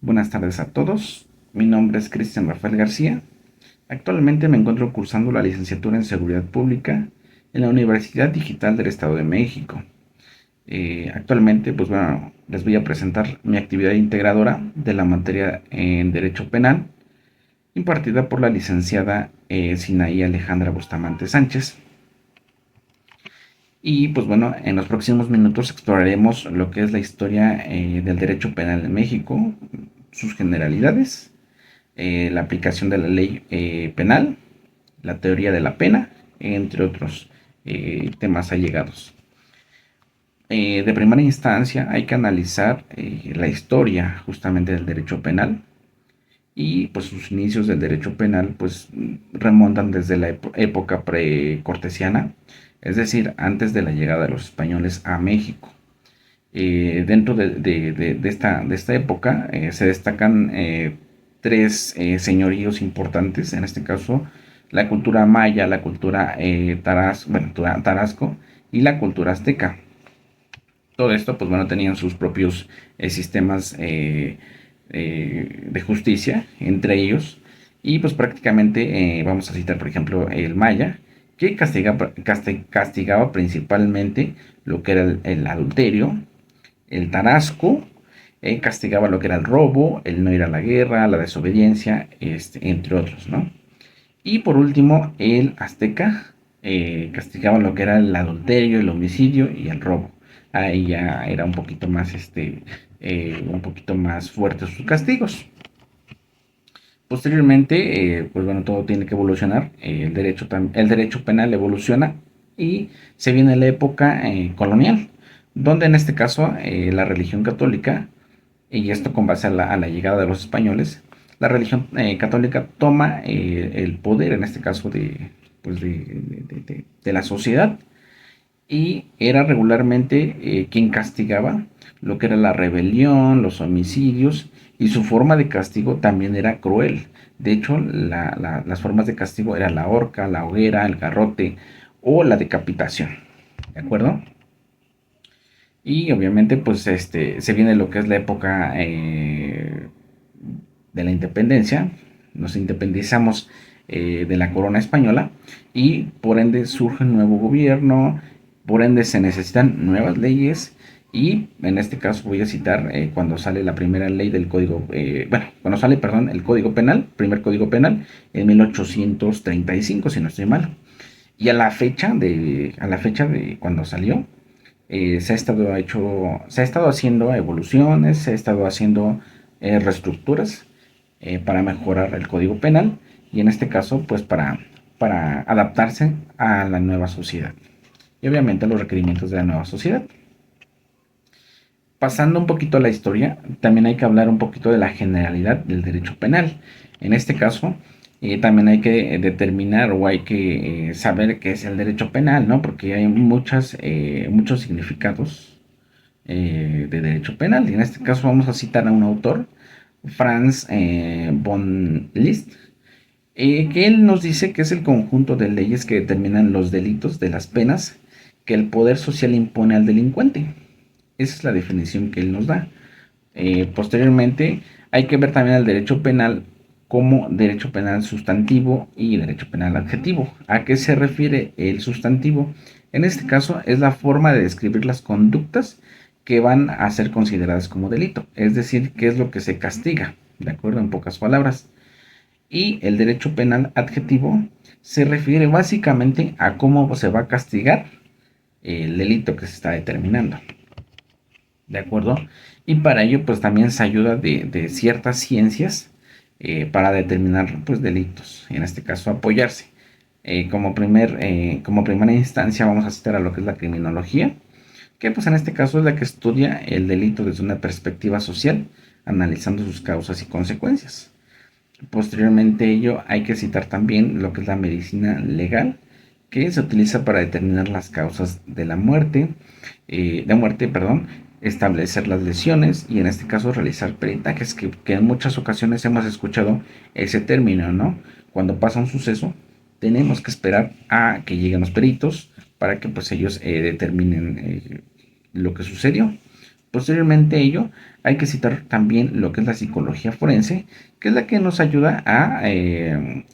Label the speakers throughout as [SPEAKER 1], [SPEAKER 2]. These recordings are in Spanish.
[SPEAKER 1] Buenas tardes a todos. Mi nombre es Cristian Rafael García. Actualmente me encuentro cursando la licenciatura en Seguridad Pública en la Universidad Digital del Estado de México. Actualmente, pues bueno, les voy a presentar mi actividad integradora de la materia en Derecho Penal, impartida por la licenciada Sinaí Alejandra Bustamante Sánchez. Y pues bueno, en los próximos minutos exploraremos lo que es la historia del derecho penal en México, sus generalidades, la aplicación de la ley penal, la teoría de la pena, entre otros temas allegados. De primera instancia hay que analizar la historia justamente del derecho penal y pues sus inicios del derecho penal pues remontan desde la época precortesiana, es decir, antes de la llegada de los españoles a México. Dentro de esta época se destacan tres señoríos importantes, en este caso la cultura maya, la cultura tarasco y la cultura azteca. Todo esto, pues bueno, tenían sus propios sistemas de justicia entre ellos y pues prácticamente vamos a citar, por ejemplo, el maya, que castigaba principalmente lo que era el adulterio. El Tarasco castigaba lo que era el robo, el no ir a la guerra, la desobediencia, entre otros, ¿no? Y por último, el Azteca castigaba lo que era el adulterio, el homicidio y el robo. Ahí ya era un poquito más fuertes sus castigos. Posteriormente, pues bueno, todo tiene que evolucionar. El derecho penal evoluciona y se viene la época colonial, donde en este caso la religión católica, y esto con base a la llegada de los españoles, la religión católica toma el poder, en este caso pues de la sociedad, y era regularmente quien castigaba lo que era la rebelión, los homicidios, y su forma de castigo también era cruel. De hecho, las formas de castigo eran la horca, la hoguera, el garrote o la decapitación. ¿De acuerdo? Y obviamente, pues se viene lo que es la época de la independencia. Nos independizamos de la corona española y por ende surge un nuevo gobierno, por ende se necesitan nuevas leyes y en este caso voy a citar cuando sale la primera ley del código, cuando sale, perdón, el código penal, primer código penal en 1835, si no estoy mal. Y a la fecha de cuando salió, se ha estado haciendo evoluciones, se ha estado haciendo reestructuras para mejorar el código penal y en este caso pues para adaptarse a la nueva sociedad y obviamente a los requerimientos de la nueva sociedad. Pasando un poquito a la historia, también hay que hablar un poquito de la generalidad del derecho penal. En este caso, también hay que determinar o hay que saber qué es el derecho penal, ¿no? Porque hay muchos significados de derecho penal. Y en este caso vamos a citar a un autor, Franz von Liszt, que él nos dice que es el conjunto de leyes que determinan los delitos de las penas que el poder social impone al delincuente. Esa es la definición que él nos da. Posteriormente, hay que ver también el derecho penal como derecho penal sustantivo y derecho penal adjetivo. ¿A qué se refiere el sustantivo? En este caso, es la forma de describir las conductas que van a ser consideradas como delito, es decir, qué es lo que se castiga, ¿de acuerdo? En pocas palabras. Y el derecho penal adjetivo se refiere básicamente a cómo se va a castigar el delito que se está determinando. ¿De acuerdo? Y para ello, pues también se ayuda de ciertas ciencias para determinar pues, delitos, en este caso apoyarse. Como primera instancia vamos a citar a lo que es la criminología, que pues en este caso es la que estudia el delito desde una perspectiva social, analizando sus causas y consecuencias. Posteriormente a ello hay que citar también lo que es la medicina legal, que se utiliza para determinar las causas de muerte, establecer las lesiones y en este caso realizar peritajes, que en muchas ocasiones hemos escuchado ese término, ¿no? Cuando pasa un suceso, tenemos que esperar a que lleguen los peritos para que pues ellos determinen lo que sucedió. Posteriormente a ello, hay que citar también lo que es la psicología forense, que es la que nos ayuda a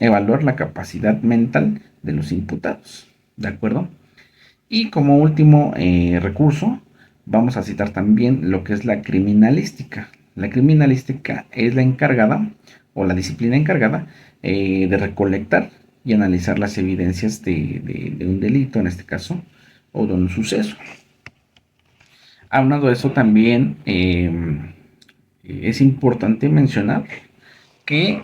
[SPEAKER 1] evaluar la capacidad mental de los imputados. ¿De acuerdo? Y como último recurso, vamos a citar también lo que es la criminalística. La criminalística es la encargada, o la disciplina encargada, de recolectar y analizar las evidencias de un delito, en este caso, o de un suceso. Hablando de eso, también es importante mencionar que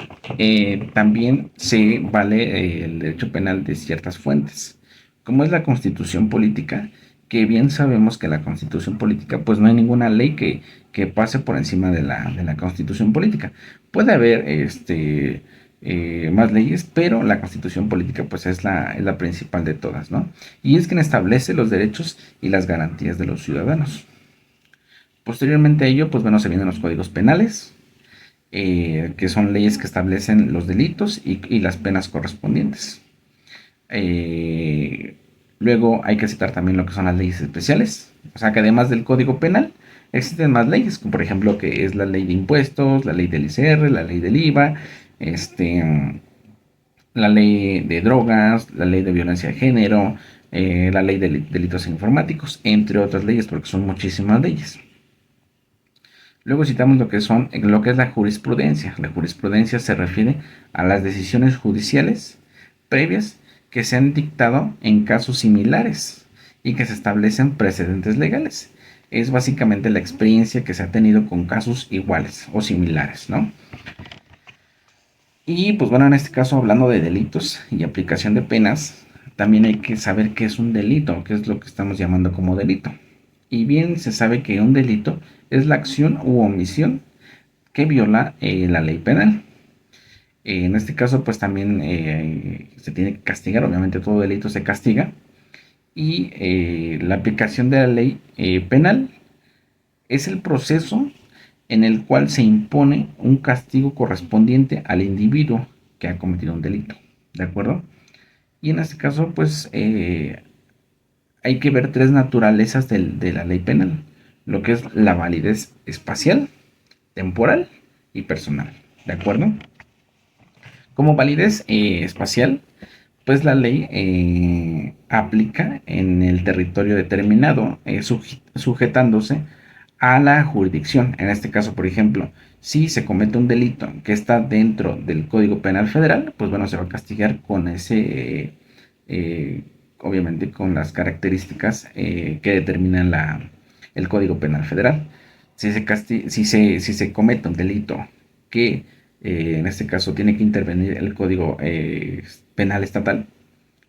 [SPEAKER 1] también se vale el derecho penal de ciertas fuentes, como es la constitución política, que bien sabemos que la constitución política, pues no hay ninguna ley que pase por encima de la constitución política. Puede haber más leyes, pero la constitución política pues es la principal de todas, ¿no? Y es quien establece los derechos y las garantías de los ciudadanos. Posteriormente a ello, pues bueno, se vienen los códigos penales, que son leyes que establecen los delitos y las penas correspondientes. Eh, Luego hay que citar también lo que son las leyes especiales, o sea que además del Código Penal existen más leyes, como por ejemplo que es la ley de impuestos, la ley del ICR, la ley del IVA, la ley de drogas, la ley de violencia de género, la ley de delitos informáticos, entre otras leyes, porque son muchísimas leyes. Luego citamos lo que es la jurisprudencia. La jurisprudencia se refiere a las decisiones judiciales previas que se han dictado en casos similares y que se establecen precedentes legales. Es básicamente la experiencia que se ha tenido con casos iguales o similares, ¿no? Y pues bueno, en este caso, hablando de delitos y aplicación de penas, también hay que saber qué es un delito, qué es lo que estamos llamando como delito. Y bien se sabe que un delito es la acción u omisión que viola la ley penal. En este caso, pues también se tiene que castigar, obviamente todo delito se castiga. Y la aplicación de la ley penal es el proceso en el cual se impone un castigo correspondiente al individuo que ha cometido un delito. ¿De acuerdo? Y en este caso, pues hay que ver tres naturalezas de la ley penal. Lo que es la validez espacial, temporal y personal. ¿De acuerdo? Como validez espacial, pues la ley aplica en el territorio determinado, sujetándose a la jurisdicción. En este caso, por ejemplo, si se comete un delito que está dentro del Código Penal Federal, pues bueno, se va a castigar con obviamente con las características que determinan el Código Penal Federal. Si se comete un delito que en este caso tiene que intervenir el Código Penal Estatal,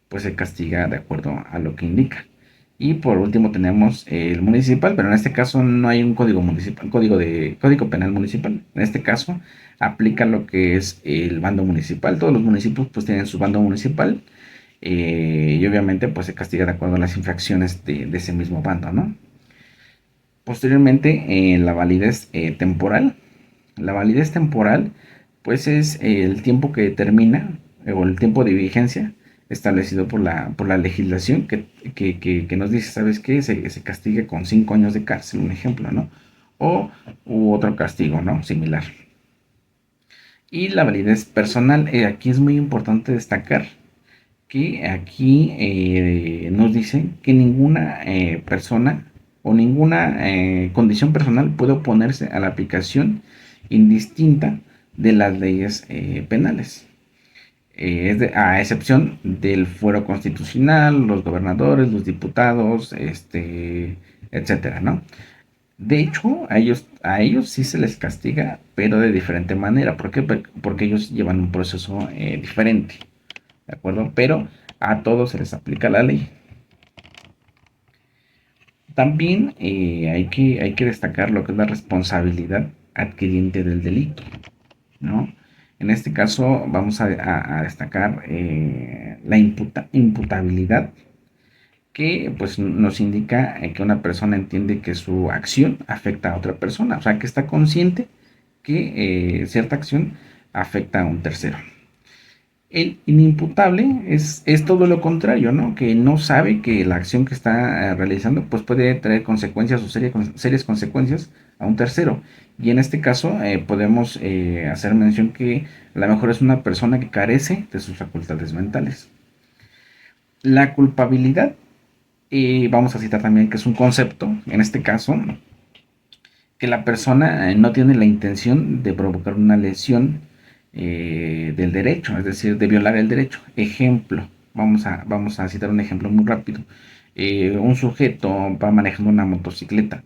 [SPEAKER 1] pues se castiga de acuerdo a lo que indica. Y por último tenemos el municipal, pero en este caso no hay un código municipal, código penal municipal. En este caso aplica lo que es el bando municipal. Todos los municipios pues tienen su bando municipal y obviamente pues se castiga de acuerdo a las infracciones de ese mismo bando, ¿no? Posteriormente la validez temporal. La validez temporal pues es el tiempo que determina o el tiempo de vigencia establecido por la legislación que nos dice, ¿sabes qué? Se castigue con 5 años de cárcel, un ejemplo, ¿no? O otro castigo, ¿no? Similar. Y la validez personal, aquí es muy importante destacar que aquí nos dice que ninguna persona o ninguna condición personal puede oponerse a la aplicación indistinta de las leyes penales. A excepción del fuero constitucional, los gobernadores, los diputados, etcétera, ¿no? De hecho, a ellos sí se les castiga, pero de diferente manera. ¿Por qué? Porque ellos llevan un proceso diferente, ¿de acuerdo? Pero a todos se les aplica la ley. También hay que destacar lo que es la responsabilidad adquiriente del delito, ¿no? En este caso vamos a destacar la imputabilidad, que pues nos indica que una persona entiende que su acción afecta a otra persona, o sea que está consciente que cierta acción afecta a un tercero. El inimputable es todo lo contrario, ¿no? Que no sabe que la acción que está realizando pues puede traer consecuencias o serias consecuencias a un tercero. Y en este caso podemos hacer mención que a lo mejor es una persona que carece de sus facultades mentales. La culpabilidad, vamos a citar también que es un concepto, en este caso, que la persona no tiene la intención de provocar una lesión del derecho, es decir, de violar el derecho. Ejemplo, vamos a citar un ejemplo muy rápido. Un sujeto va manejando una motocicleta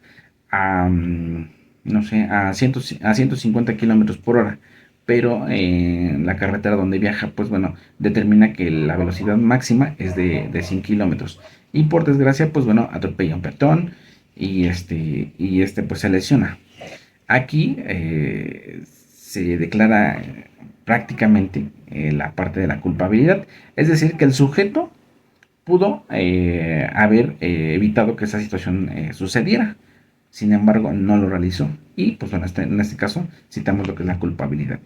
[SPEAKER 1] a, no sé, a 150 kilómetros por hora, pero la carretera donde viaja, pues bueno, determina que la velocidad máxima es de 100 kilómetros. Y por desgracia, pues bueno, atropella a un peatón y pues se lesiona. Aquí se declara prácticamente la parte de la culpabilidad, es decir, que el sujeto pudo haber evitado que esa situación sucediera, sin embargo no lo realizó y pues bueno, en este caso citamos lo que es la culpabilidad.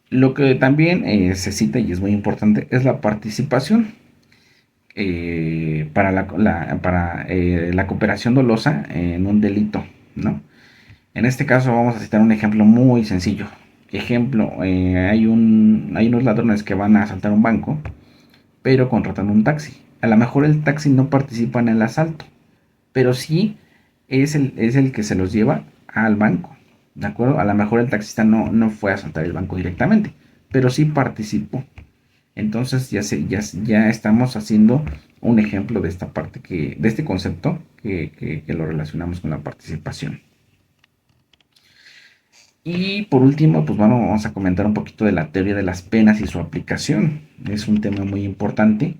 [SPEAKER 1] Lo que también se cita y es muy importante es la participación para la cooperación dolosa en un delito, ¿no? En este caso vamos a citar un ejemplo muy sencillo. Ejemplo, hay unos ladrones que van a asaltar un banco, pero contratan un taxi. A lo mejor el taxi no participa en el asalto, pero sí es el que se los lleva al banco. ¿De acuerdo? A lo mejor el taxista no fue a asaltar el banco directamente, pero sí participó. Entonces ya estamos haciendo un ejemplo de esta parte de este concepto que lo relacionamos con la participación. Y por último, pues bueno, vamos a comentar un poquito de la teoría de las penas y su aplicación. Es un tema muy importante.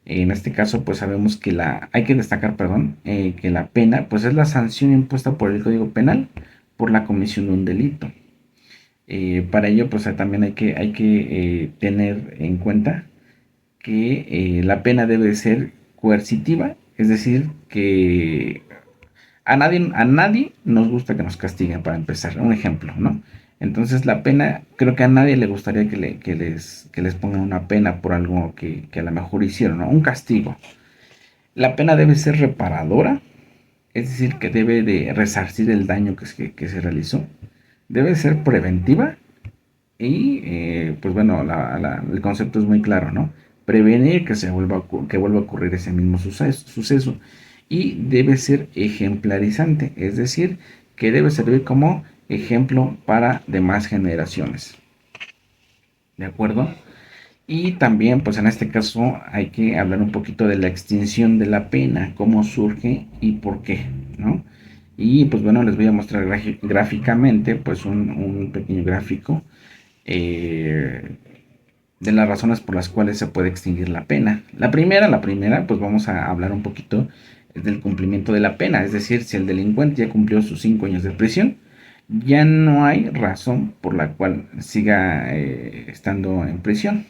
[SPEAKER 1] En este caso, pues sabemos que hay que destacar, perdón, que la pena, pues es la sanción impuesta por el Código Penal por la comisión de un delito. Para ello, pues también hay que tener en cuenta que la pena debe ser coercitiva, es decir, que a nadie nos gusta que nos castiguen para empezar, un ejemplo, ¿no? Entonces la pena, creo que a nadie le gustaría que les pongan una pena por algo que a lo mejor hicieron, ¿no? Un castigo. La pena debe ser reparadora, es decir, que debe de resarcir el daño que se realizó. Debe ser preventiva y, pues bueno, el concepto es muy claro, ¿no? Prevenir que vuelva a ocurrir ese mismo suceso. Y debe ser ejemplarizante, es decir, que debe servir como ejemplo para demás generaciones. ¿De acuerdo? Y también, pues en este caso, hay que hablar un poquito de la extinción de la pena, cómo surge y por qué, ¿no? Y pues bueno, les voy a mostrar gráficamente, pues un pequeño gráfico eh, de las razones por las cuales se puede extinguir la pena. La primera, pues vamos a hablar un poquito del cumplimiento de la pena, es decir, si el delincuente ya cumplió sus 5 años de prisión, ya no hay razón por la cual siga estando en prisión.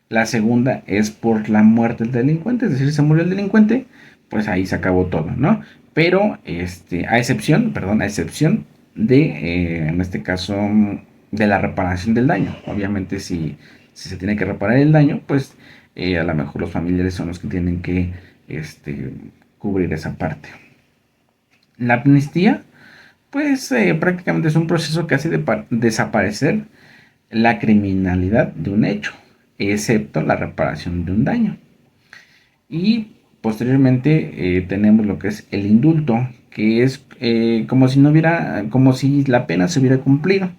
[SPEAKER 1] La segunda es por la muerte del delincuente, es decir, se murió el delincuente, pues ahí se acabó todo, ¿no? Pero a excepción de, en este caso, de la reparación del daño. Obviamente, si se tiene que reparar el daño, pues a lo mejor los familiares son los que tienen que este, cubrir esa parte. La amnistía, pues prácticamente es un proceso que hace desaparecer la criminalidad de un hecho, excepto la reparación de un daño. Y posteriormente tenemos lo que es el indulto, que es como si no hubiera, como si la pena se hubiera cumplido,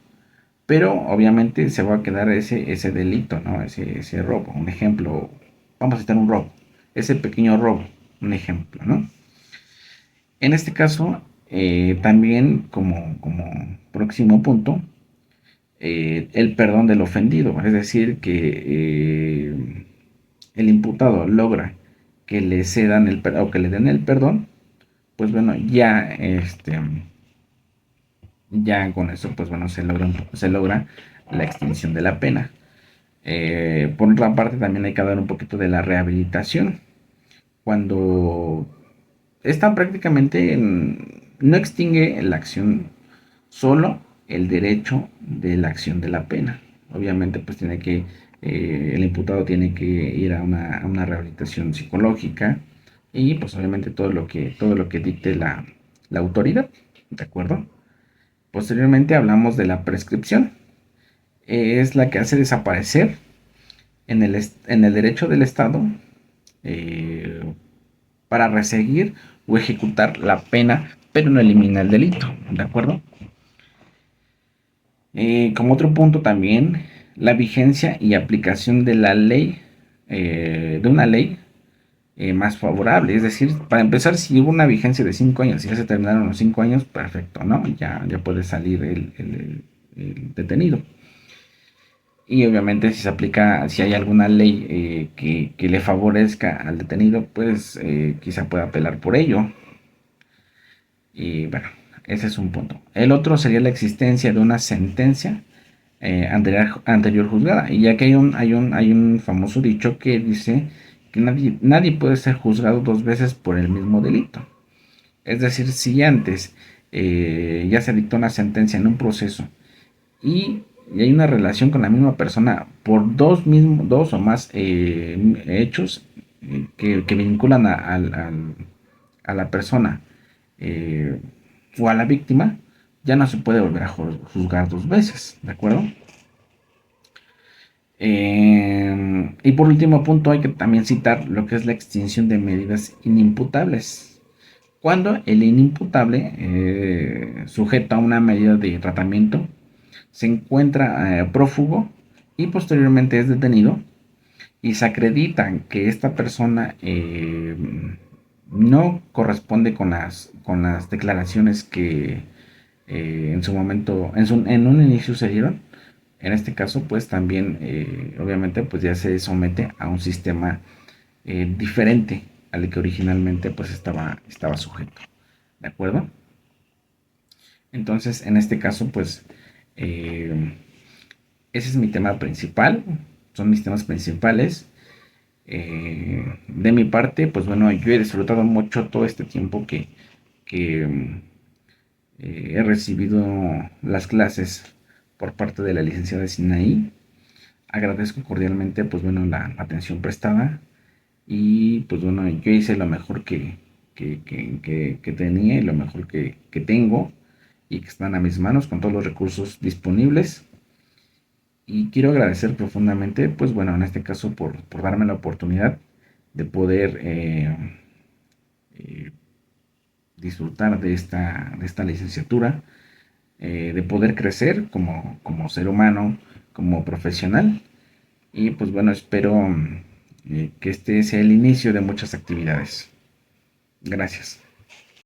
[SPEAKER 1] pero obviamente se va a quedar ese delito, ¿no? Ese robo, un ejemplo, vamos a citar un robo, ese pequeño robo, un ejemplo, ¿no? En este caso, también como próximo punto, el perdón del ofendido, es decir, que el imputado logra que le cedan o que le den el perdón, pues bueno, ya con eso, pues bueno, se logra la extinción de la pena. Por otra parte, también hay que hablar un poquito de la rehabilitación. Cuando esta prácticamente no extingue la acción, solo el derecho de la acción de la pena. Obviamente, pues tiene que el imputado tiene que ir a una rehabilitación psicológica y pues obviamente todo lo que dicte la autoridad, ¿de acuerdo? Posteriormente hablamos de la prescripción. Es la que hace desaparecer en el derecho del Estado eh, para reseguir o ejecutar la pena, pero no elimina el delito, ¿de acuerdo? Como otro punto también, la vigencia y aplicación de la ley, de una ley más favorable. Es decir, para empezar, si hubo una vigencia de 5 años y ya se terminaron los 5 años, perfecto, ¿no? Ya puede salir el detenido. Y obviamente si se aplica, si hay alguna ley que le favorezca al detenido, pues quizá pueda apelar por ello. Y bueno, ese es un punto. El otro sería la existencia de una sentencia anterior juzgada. Y ya que hay un famoso dicho que dice que nadie puede ser juzgado dos veces por el mismo delito. Es decir, si antes ya se dictó una sentencia en un proceso y, y hay una relación con la misma persona por dos o más hechos que vinculan a la persona eh, o a la víctima, ya no se puede volver a juzgar dos veces, ¿de acuerdo? Y por último punto hay que también citar lo que es la extinción de medidas inimputables. Cuando el inimputable, sujeto a una medida de tratamiento, se encuentra prófugo y posteriormente es detenido y se acredita que esta persona no corresponde con las declaraciones que en su momento, en un inicio se dieron. En este caso, pues también, obviamente, pues ya se somete a un sistema diferente al que originalmente pues estaba sujeto. ¿De acuerdo? Entonces, en este caso, pues, eh, ese es mi tema principal. Son mis temas principales. De mi parte, pues bueno, yo he disfrutado mucho todo este tiempo que he recibido las clases por parte de la licenciada Sinaí. Agradezco cordialmente, pues bueno, la atención prestada y pues bueno, yo hice lo mejor que tenía y lo mejor que tengo y que están a mis manos con todos los recursos disponibles. Y quiero agradecer profundamente, pues bueno, en este caso por darme la oportunidad de poder eh, disfrutar de esta licenciatura, de poder crecer como ser humano, como profesional. Y pues bueno, espero que este sea el inicio de muchas actividades. Gracias.